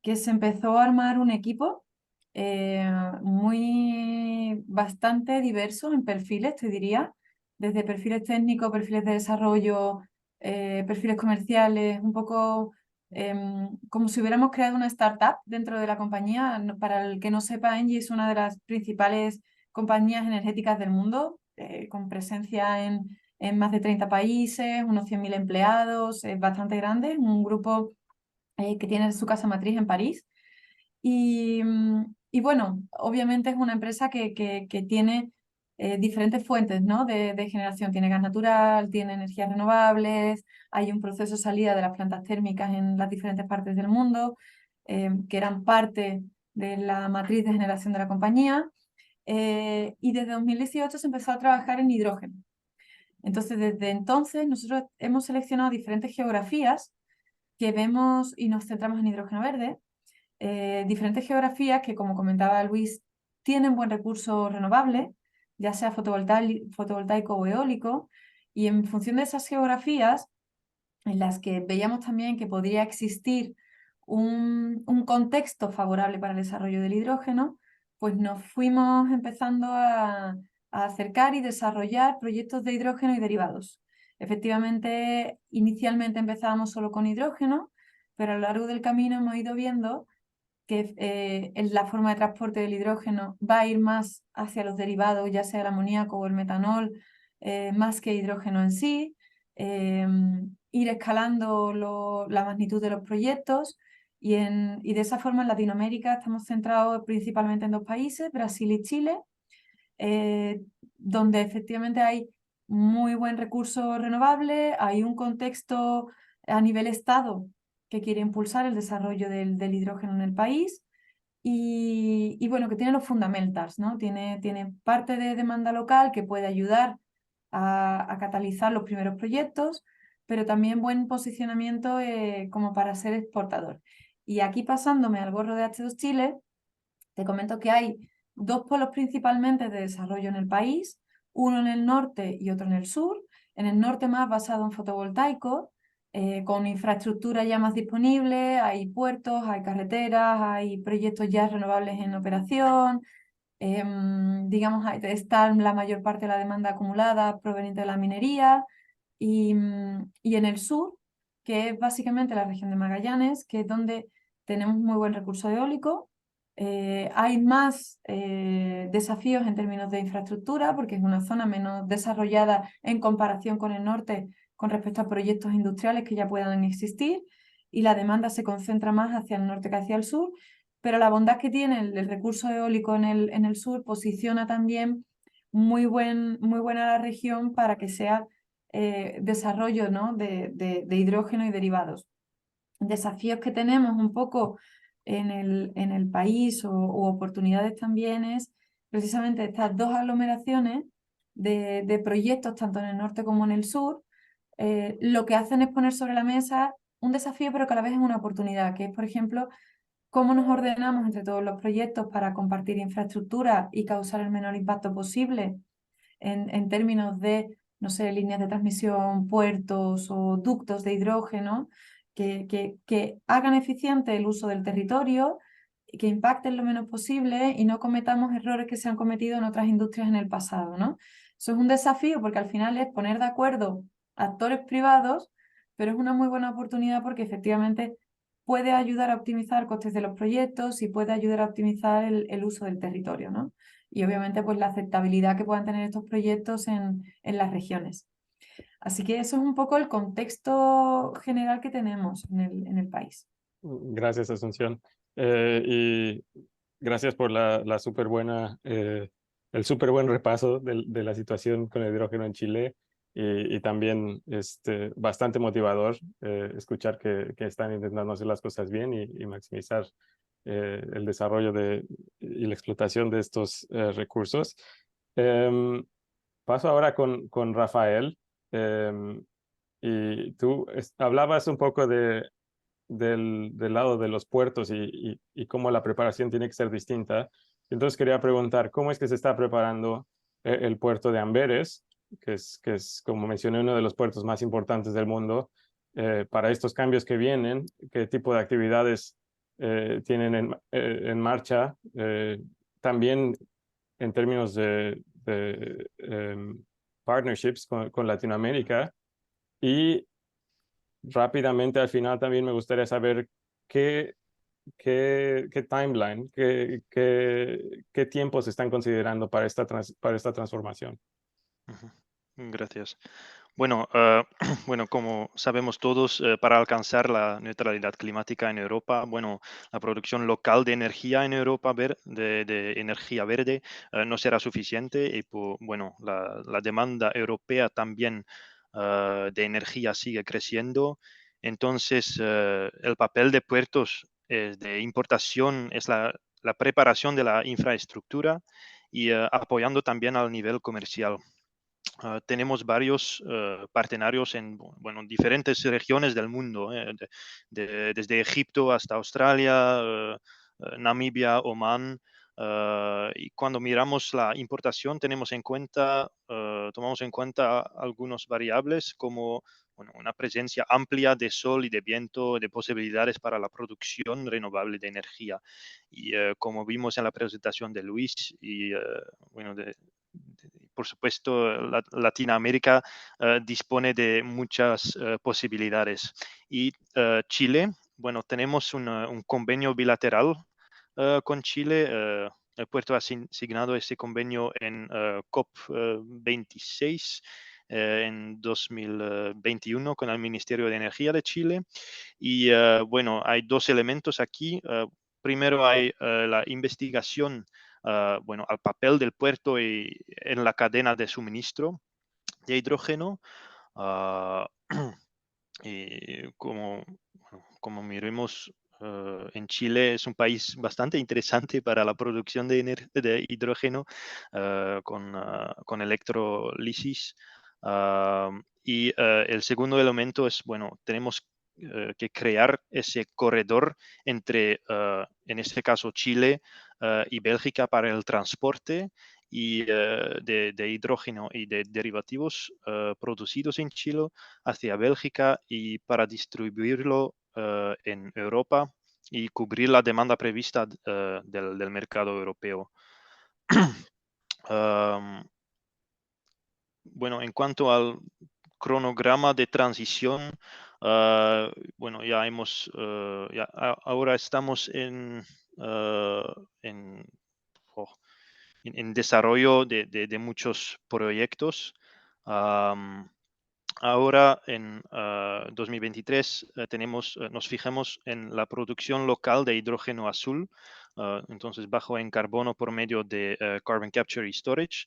que se empezó a armar un equipo bastante diverso en perfiles, te diría, desde perfiles técnicos, perfiles de desarrollo, perfiles comerciales, un poco como si hubiéramos creado una startup dentro de la compañía. Para el que no sepa, Engie es una de las principales compañías energéticas del mundo, con presencia en más de 30 países, unos 100.000 empleados, es bastante grande, un grupo que tiene su casa matriz en París. Y bueno, obviamente es una empresa que tiene diferentes fuentes, ¿no? de generación. Tiene gas natural, tiene energías renovables, hay un proceso de salida de las plantas térmicas en las diferentes partes del mundo, que eran parte de la matriz de generación de la compañía. Y desde 2018 se empezó a trabajar en hidrógeno. Entonces, desde entonces, nosotros hemos seleccionado diferentes geografías que vemos y nos centramos en hidrógeno verde. Diferentes geografías que, como comentaba Luis, tienen buen recurso renovable, ya sea fotovoltaico o eólico, y en función de esas geografías, en las que veíamos también que podría existir un contexto favorable para el desarrollo del hidrógeno, pues nos fuimos empezando a acercar y desarrollar proyectos de hidrógeno y derivados. Efectivamente, inicialmente empezábamos solo con hidrógeno, pero a lo largo del camino hemos ido viendo que la forma de transporte del hidrógeno va a ir más hacia los derivados, ya sea el amoníaco o el metanol, más que hidrógeno en sí, ir escalando la magnitud de los proyectos y de esa forma en Latinoamérica estamos centrados principalmente en 2 países, Brasil y Chile, donde efectivamente hay muy buen recurso renovable, hay un contexto a nivel Estado que quiere impulsar el desarrollo del hidrógeno en el país y bueno, que tiene los fundamentals, ¿no? Tiene parte de demanda local que puede ayudar a catalizar los primeros proyectos, pero también buen posicionamiento como para ser exportador. Y aquí pasándome al gorro de H2 Chile, te comento que hay 2 polos principalmente de desarrollo en el país, uno en el norte y otro en el sur. En el norte más basado en fotovoltaico, con infraestructura ya más disponible, hay puertos, hay carreteras, hay proyectos ya renovables en operación, digamos, está la mayor parte de la demanda acumulada proveniente de la minería, y en el sur, que es básicamente la región de Magallanes, que es donde tenemos muy buen recurso eólico. Hay más desafíos en términos de infraestructura, porque es una zona menos desarrollada en comparación con el norte con respecto a proyectos industriales que ya puedan existir, y la demanda se concentra más hacia el norte que hacia el sur, pero la bondad que tiene el recurso eólico en el sur posiciona también muy buena la región para que sea desarrollo, ¿no? de hidrógeno y derivados. Desafíos que tenemos un poco en el país u oportunidades también es precisamente estas 2 aglomeraciones de proyectos tanto en el norte como en el sur, lo que hacen es poner sobre la mesa un desafío pero que a la vez es una oportunidad, que es, por ejemplo, cómo nos ordenamos entre todos los proyectos para compartir infraestructura y causar el menor impacto posible en términos de, no sé, líneas de transmisión, puertos o ductos de hidrógeno, que hagan eficiente el uso del territorio, que impacten lo menos posible y no cometamos errores que se han cometido en otras industrias en el pasado, ¿no? Eso es un desafío porque al final es poner de acuerdo actores privados, pero es una muy buena oportunidad porque efectivamente puede ayudar a optimizar costes de los proyectos y puede ayudar a optimizar el uso del territorio, ¿no? Y obviamente pues la aceptabilidad que puedan tener estos proyectos en las regiones. Así que eso es un poco el contexto general que tenemos en el país. Gracias, Asunción. Y gracias por la súper buena, el súper buen repaso de la situación con el hidrógeno en Chile y también bastante motivador escuchar que están intentando hacer las cosas bien y maximizar el desarrollo y la explotación de estos recursos. Em, Paso ahora con Rafael. Y tú hablabas un poco del lado de los puertos y cómo la preparación tiene que ser distinta. Entonces quería preguntar, ¿cómo es que se está preparando el puerto de Amberes, que es, como mencioné, uno de los puertos más importantes del mundo, para estos cambios que vienen? ¿Qué tipo de actividades tienen en marcha? También en términos de partnerships con Latinoamérica. Y rápidamente al final también me gustaría saber qué, qué timeline, qué tiempos están considerando para para esta transformación. Ujú. Gracias. Bueno, bueno, como sabemos todos, para alcanzar la neutralidad climática en Europa, bueno, la producción local de energía en Europa, de energía verde, no será suficiente y, bueno, la demanda europea también de energía sigue creciendo. Entonces, el papel de puertos de importación es la preparación de la infraestructura y apoyando también al nivel comercial. Tenemos varios partenarios en bueno, diferentes regiones del mundo, desde Egipto hasta Australia, Namibia, Omán. Y cuando miramos la importación, tomamos en cuenta algunas variables como bueno, una presencia amplia de sol y de viento, de posibilidades para la producción renovable de energía. Y como vimos en la presentación de Luis y bueno, por supuesto, Latinoamérica dispone de muchas posibilidades. Y Chile, bueno, tenemos un convenio bilateral con Chile. El puerto ha asignado ese convenio en COP26 en 2021 con el Ministerio de Energía de Chile. Y bueno, hay dos elementos aquí. Primero hay la investigación bueno, al papel del puerto y en la cadena de suministro de hidrógeno. ah, y como miremos, en Chile es un país bastante interesante para la producción de hidrógeno con electrolisis. Y el segundo elemento es, bueno, tenemos que crear ese corredor entre, en este caso, Chile y Bélgica para el transporte y de hidrógeno y de derivativos producidos en Chile hacia Bélgica y para distribuirlo en Europa y cubrir la demanda prevista del mercado europeo. Bueno, en cuanto al cronograma de transición, bueno, ahora estamos en, oh, en desarrollo de muchos proyectos. Ahora en 2023 nos fijamos en la producción local de hidrógeno azul, entonces bajo en carbono por medio de Carbon Capture y Storage.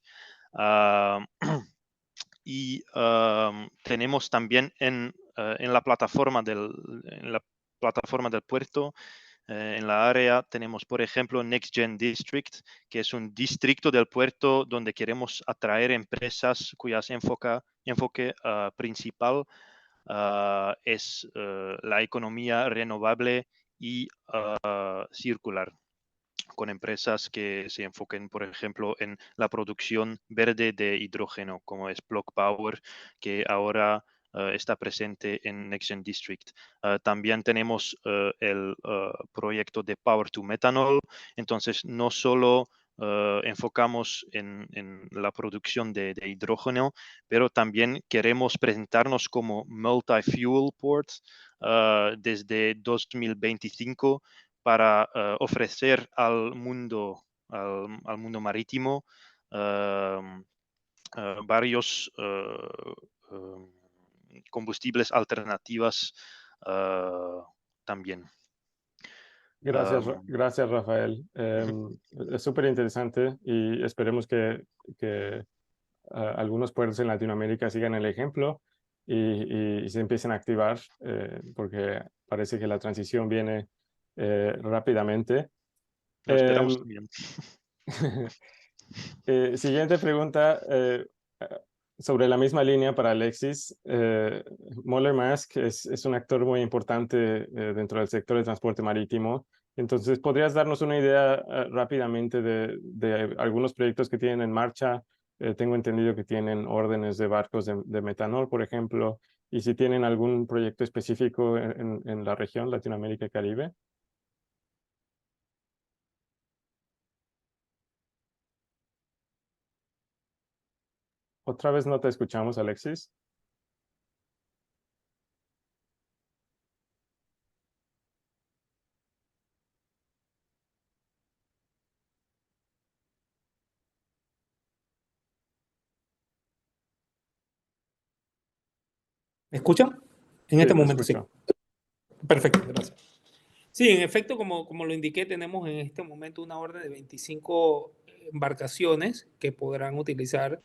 Y tenemos también en la plataforma en la plataforma del puerto, en la área tenemos, por ejemplo, Next Gen District, que es un distrito del puerto donde queremos atraer empresas cuyas enfoque principal es la economía renovable y circular, con empresas que se enfoquen, por ejemplo, en la producción verde de hidrógeno, como es Block Power, que ahora está presente en Next Gen District. También tenemos el proyecto de Power to Methanol. Entonces, no solo enfocamos en la producción de hidrógeno, pero también queremos presentarnos como multi-fuel port desde 2025 para ofrecer al mundo marítimo varios combustibles alternativas también. Gracias, Rafael. Es súper interesante y esperemos que algunos puertos en Latinoamérica sigan el ejemplo y se empiecen a activar, porque parece que la transición viene rápidamente. Lo esperamos también. Siguiente pregunta, sobre la misma línea para Alexis. Moller Maersk es un actor muy importante dentro del sector de transporte marítimo. Entonces, ¿podrías darnos una idea rápidamente de algunos proyectos que tienen en marcha? Tengo entendido que tienen órdenes de barcos de metanol, por ejemplo, y si tienen algún proyecto específico en la región Latinoamérica y Caribe. Otra vez no te escuchamos, Alexis. ¿Me escuchan? En Sí, este te momento sí. escucho. Perfecto, gracias. Sí, en efecto, como lo indiqué, tenemos en este momento una orden de 25 embarcaciones que podrán utilizar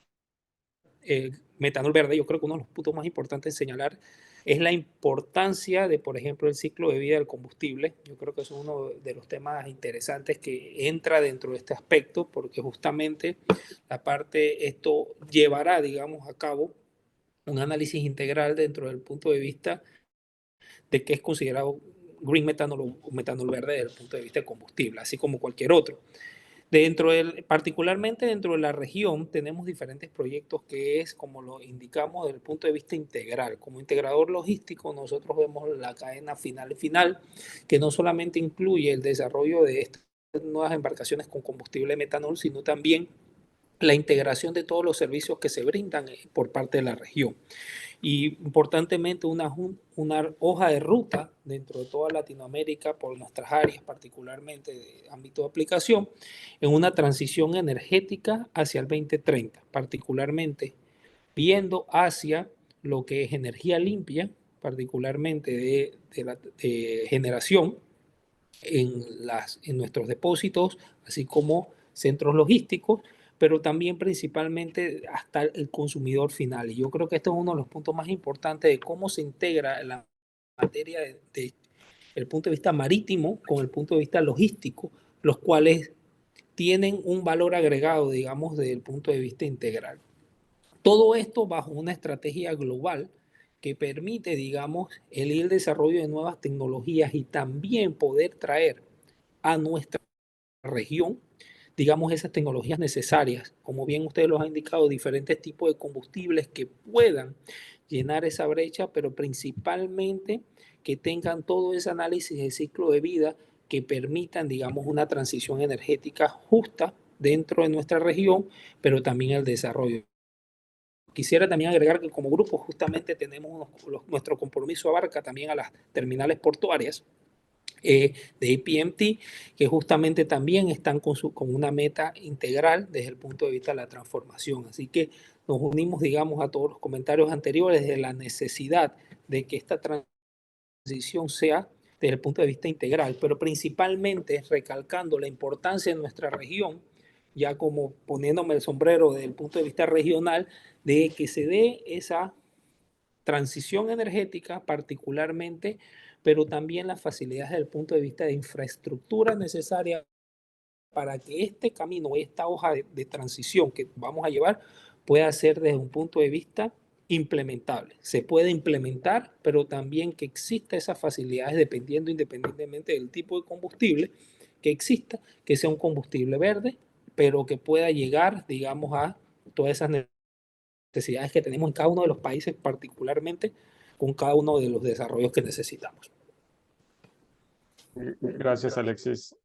metanol verde. Yo creo que uno de los puntos más importantes de señalar es la importancia de, por ejemplo, el ciclo de vida del combustible. Yo creo que eso es uno de los temas interesantes que entra dentro de este aspecto, porque justamente esto llevará, digamos, a cabo un análisis integral dentro del punto de vista de qué es considerado green methanol o metanol verde desde el punto de vista de combustible, así como cualquier otro. Particularmente dentro de la región tenemos diferentes proyectos que es, como lo indicamos, desde el punto de vista integral. Como integrador logístico nosotros vemos la cadena final, que no solamente incluye el desarrollo de estas nuevas embarcaciones con combustible metanol, sino también la integración de todos los servicios que se brindan por parte de la región. Y importantemente una hoja de ruta dentro de toda Latinoamérica por nuestras áreas, particularmente de ámbito de aplicación, en una transición energética hacia el 2030, particularmente viendo hacia lo que es energía limpia, particularmente de generación en nuestros depósitos, así como centros logísticos, pero también principalmente hasta el consumidor final. Y yo creo que este es uno de los puntos más importantes de cómo se integra la materia el punto de vista marítimo con el punto de vista logístico, los cuales tienen un valor agregado, digamos, desde el punto de vista integral. Todo esto bajo una estrategia global que permite, digamos, el desarrollo de nuevas tecnologías y también poder traer a nuestra región, digamos, esas tecnologías necesarias, como bien ustedes los han indicado, diferentes tipos de combustibles que puedan llenar esa brecha, pero principalmente que tengan todo ese análisis de ciclo de vida que permitan, digamos, una transición energética justa dentro de nuestra región, pero también el desarrollo. Quisiera también agregar que como grupo justamente tenemos nuestro compromiso abarca también a las terminales portuarias, de APMT, que justamente también están con una meta integral desde el punto de vista de la transformación. Así que nos unimos, digamos, a todos los comentarios anteriores de la necesidad de que esta transición sea desde el punto de vista integral, pero principalmente recalcando la importancia de nuestra región, ya como poniéndome el sombrero desde el punto de vista regional, de que se dé esa transición energética particularmente, pero también las facilidades desde el punto de vista de infraestructura necesaria para que este camino, esta hoja de transición que vamos a llevar, pueda ser desde un punto de vista implementable. Se puede implementar, pero también que exista esas facilidades independientemente del tipo de combustible que exista, que sea un combustible verde, pero que pueda llegar, digamos, a todas esas necesidades que tenemos en cada uno de los países, particularmente con cada uno de los desarrollos que necesitamos. Gracias, Alexis.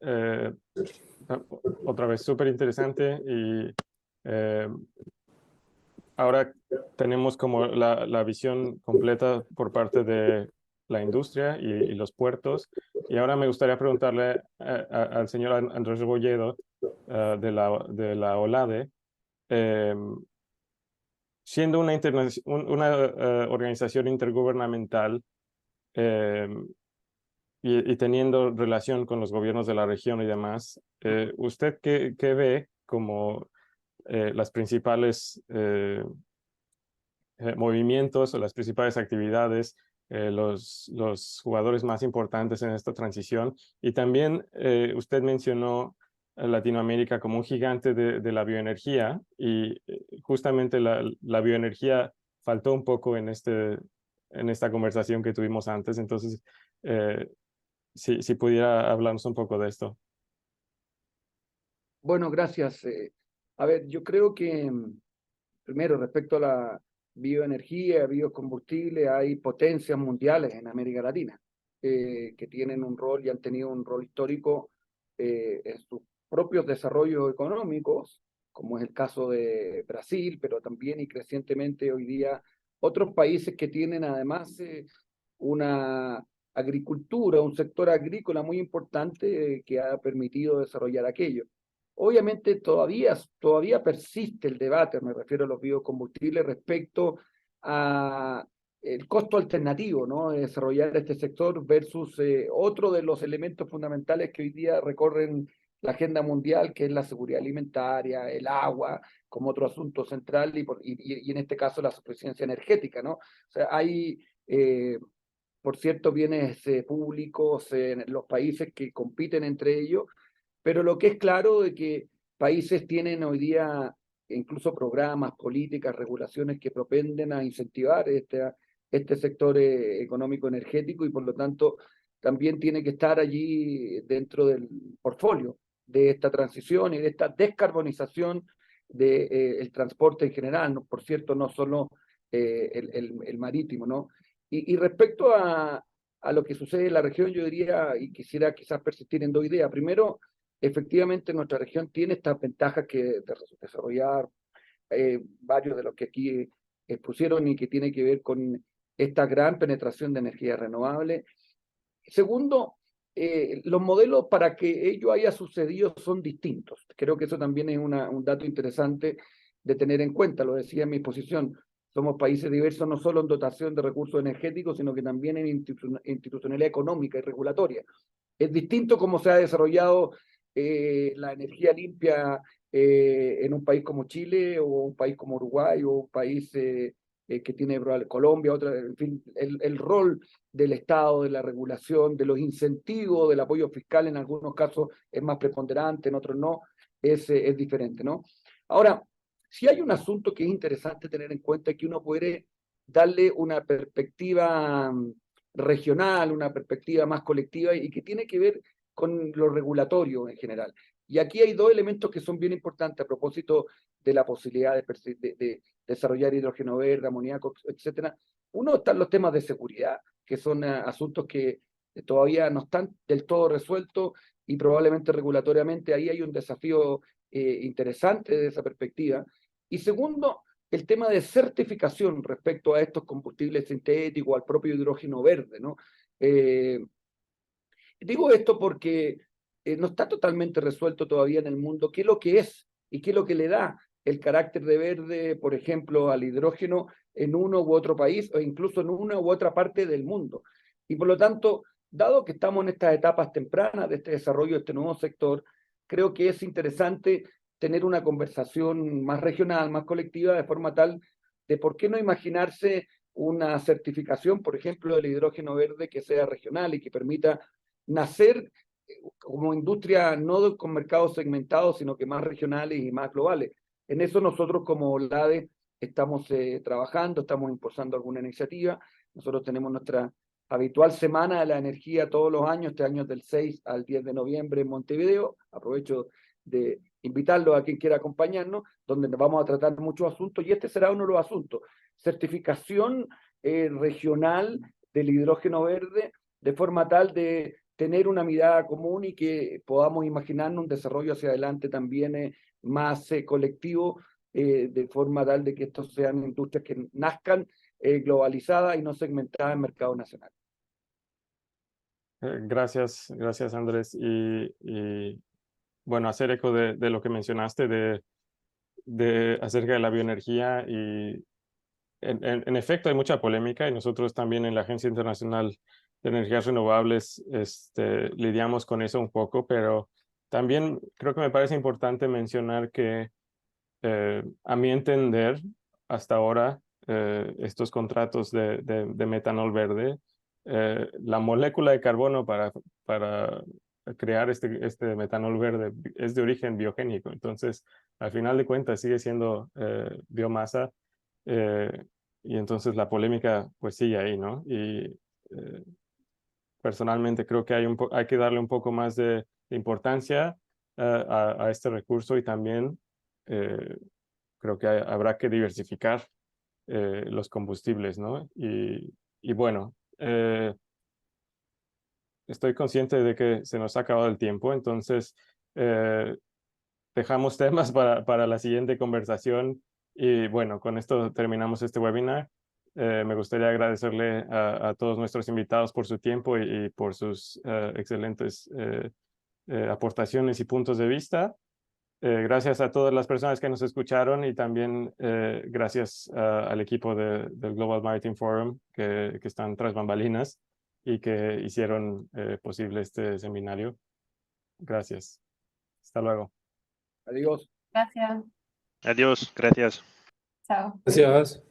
Otra vez súper interesante y ahora tenemos como la visión completa por parte de la industria y los puertos. Y ahora me gustaría preguntarle al señor Andrés Rebolledo de la OLADE, siendo una organización intergubernamental, y teniendo relación con los gobiernos de la región y demás, ¿usted qué ve como las principales movimientos o las principales actividades, los jugadores más importantes en esta transición? Y también usted mencionó a Latinoamérica como un gigante de la bioenergía, y justamente la bioenergía faltó un poco en esta conversación que tuvimos antes. Entonces, si pudiera hablarnos un poco de esto. Bueno, gracias. A ver, yo creo que primero, respecto a la bioenergía, biocombustible, hay potencias mundiales en América Latina que tienen un rol y han tenido un rol histórico en sus propios desarrollos económicos, como es el caso de Brasil, pero también y crecientemente hoy día otros países que tienen además una agricultura, un sector agrícola muy importante que ha permitido desarrollar aquello. Obviamente todavía persiste el debate, me refiero a los biocombustibles, respecto a el costo alternativo, ¿no?, de desarrollar este sector versus otro de los elementos fundamentales que hoy día recorren la agenda mundial, que es la seguridad alimentaria, el agua, como otro asunto central, y en este caso la suficiencia energética, ¿no? O sea, hay, por cierto, bienes públicos en los países que compiten entre ellos, pero lo que es claro es que países tienen hoy día incluso programas, políticas, regulaciones que propenden a incentivar este sector económico energético, y por lo tanto también tiene que estar allí dentro del portfolio de esta transición y de esta descarbonización del transporte en general, ¿no? Por cierto, no solo el marítimo, ¿no? Y respecto a lo que sucede en la región, yo diría, y quisiera quizás persistir en dos ideas. Primero, efectivamente nuestra región tiene estas ventajas que desarrollar varios de los que aquí expusieron, y que tiene que ver con esta gran penetración de energía renovable. Segundo, los modelos para que ello haya sucedido son distintos. Creo que eso también es un dato interesante de tener en cuenta. Lo decía en mi exposición, somos países diversos no solo en dotación de recursos energéticos, sino que también en institucionalidad económica y regulatoria. Es distinto cómo se ha desarrollado la energía limpia en un país como Chile, o un país como Uruguay, o un país que tiene Colombia, otra, en fin, el rol del Estado, de la regulación, de los incentivos, del apoyo fiscal, en algunos casos es más preponderante, en otros no, es diferente, ¿no? Ahora, si hay un asunto que es interesante tener en cuenta, es que uno puede darle una perspectiva regional, una perspectiva más colectiva, y que tiene que ver con lo regulatorio en general. Y aquí hay dos elementos que son bien importantes a propósito de la posibilidad de desarrollar hidrógeno verde, amoníaco, etcétera. Uno están los temas de seguridad, que son asuntos que todavía no están del todo resueltos, y probablemente regulatoriamente ahí hay un desafío interesante desde esa perspectiva. Y segundo, el tema de certificación respecto a estos combustibles sintéticos, al propio hidrógeno verde, ¿no? Digo esto porque no está totalmente resuelto todavía en el mundo qué es lo que es y qué es lo que le da el carácter de verde, por ejemplo, al hidrógeno en uno u otro país, o incluso en una u otra parte del mundo. Y por lo tanto, dado que estamos en estas etapas tempranas de este desarrollo de este nuevo sector, creo que es interesante tener una conversación más regional, más colectiva, de forma tal de por qué no imaginarse una certificación, por ejemplo, del hidrógeno verde que sea regional y que permita nacer como industria no con mercados segmentados, sino que más regionales y más globales. En eso nosotros como LADE estamos trabajando, estamos impulsando alguna iniciativa. Nosotros tenemos nuestra habitual Semana de la Energía todos los años, este año es del 6 al 10 de noviembre en Montevideo. Aprovecho de invitarlos a quien quiera acompañarnos, donde vamos a tratar muchos asuntos, y este será uno de los asuntos: certificación regional del hidrógeno verde, de forma tal de tener una mirada común y que podamos imaginarnos un desarrollo hacia adelante también más colectivo, de forma tal de que estos sean industrias que nazcan globalizadas y no segmentadas en mercado nacional. Gracias Andrés. Y bueno, hacer eco de lo que mencionaste acerca de la bioenergía. Y en efecto hay mucha polémica, y nosotros también en la Agencia Internacional de energías renovables lidiamos con eso un poco, pero también creo que me parece importante mencionar que a mi entender, hasta ahora, estos contratos de metanol verde, la molécula de carbono para crear este metanol verde es de origen biogénico. Entonces, al final de cuentas, sigue siendo biomasa. Y entonces la polémica pues sigue ahí, ¿no? Y personalmente creo que hay que darle un poco más de importancia a este recurso y también creo que habrá que diversificar los combustibles, ¿no? Y bueno, estoy consciente de que se nos ha acabado el tiempo, entonces dejamos temas para la siguiente conversación y bueno, con esto terminamos este webinar. Me gustaría agradecerle a todos nuestros invitados por su tiempo y por sus excelentes aportaciones y puntos de vista. Gracias a todas las personas que nos escucharon y también gracias al equipo del Global Maritime Forum que están tras bambalinas y que hicieron posible este seminario. Gracias. Hasta luego. Adiós. Gracias. Adiós, gracias. Chao. Gracias.